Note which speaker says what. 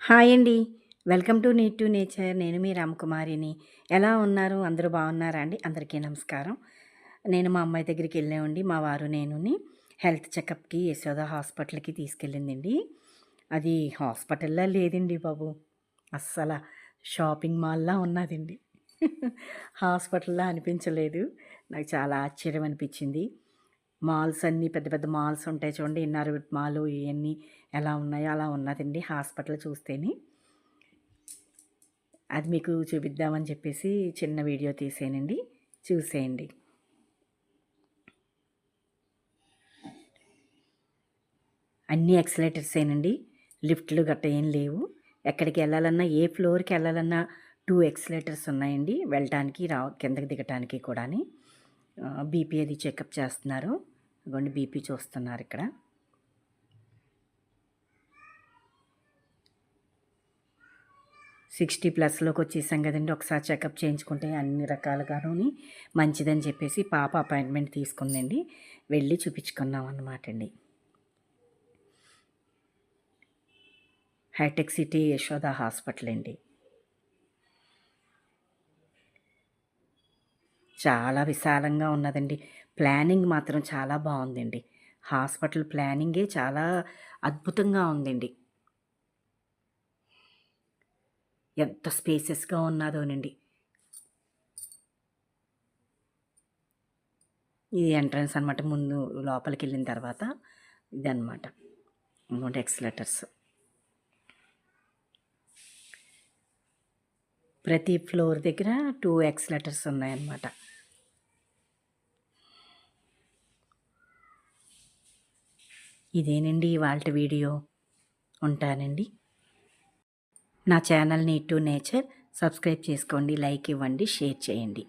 Speaker 1: Hi అండి. Welcome to need to nature. నేను మీ రామకుమారిని. ఎలా ఉన్నారు? అందరూ బాగున్నారా అండి? అందరికీ నమస్కారం. నేను మా అమ్మాయి దగ్గరికెళ్ళామండి. మా వారు నేనుని హెల్త్ చెకప్‌కి యశోద హాస్పిటల్‌కి తీసుకెళ్ళిందండి. అది హాస్పిటల్‌లా లేదండి బాబు. అస్సల షాపింగ్ మాల్‌లా ఉన్నాదండి. హాస్పిటల్‌లా అనిపించలేదు. నాకు చాలా ఆశ్చర్యం అనిపించింది. మాల్స్ అన్నీ పెద్ద పెద్ద మాల్స్ ఉంటాయి చూడండి. ఇన్నారవిట్ మాలు ఇయన్నీ ఎలా ఉన్నాయో అలా ఉన్నదండి హాస్పిటల్ చూస్తేని. అది మీకు చూపిద్దామని చెప్పేసి చిన్న వీడియో తీసానండి. చూసేయండి. అన్నీ ఎక్సలేటర్సేనండి. లిఫ్ట్‌లు గట్రా ఏం లేవు. ఎక్కడికెళ్ళాలన్నా ఏ ఫ్లోర్‌కెళ్ళాలన్నా 2 ఎక్సలేటర్స్ ఉన్నాయండి. వెళ్ళటానికి, కిందకి దిగటానికి కూడాని. బీపీ అది చెకప్ చేస్తున్నారు. ఇదిగోండి బీపీ చూస్తున్నారిక్కడ. 60 ప్లస్‌లోకొచ్చేసాం గదండీ! ఒకసారి చెకప్ చేయించుకుంటే అన్ని రకాలుగానుని మంచిదని చెప్పేసి పాప అపాయింట్‌మెంట్ తీసుకుందండి. వెళ్ళి చూపించుకున్నామనమాటండి. హైటెక్ సిటీ యశోద హాస్పిటల్ అండి. చాలా విశాలంగా ఉన్నదండి. ప్లానింగ్ మాత్రం చాలా బావుందండి. హాస్పిటల్ ప్లానింగే చాలా అద్భుతంగా ఉందండి. ఎంత స్పేసెస్‌గా ఉన్నాదోనండి. ఇది ఎంట్రన్స్ అనమాట. ముందు లోపలికెళ్ళిన తర్వాత ఇదనమాట. ఇంకోటి ఎక్సలెటర్స్. ప్రతి ఫ్లోర్ దగ్గర 2 ఎక్సలెటర్స్ ఉన్నాయన్నమాట. ఇదేనండి ఇవాల్టి వీడియో. ఉంటానండి. నా channel need to nature subscribe చేసుకోండి, లైక్ ఇవ్వండి, షేర్ చేయండి.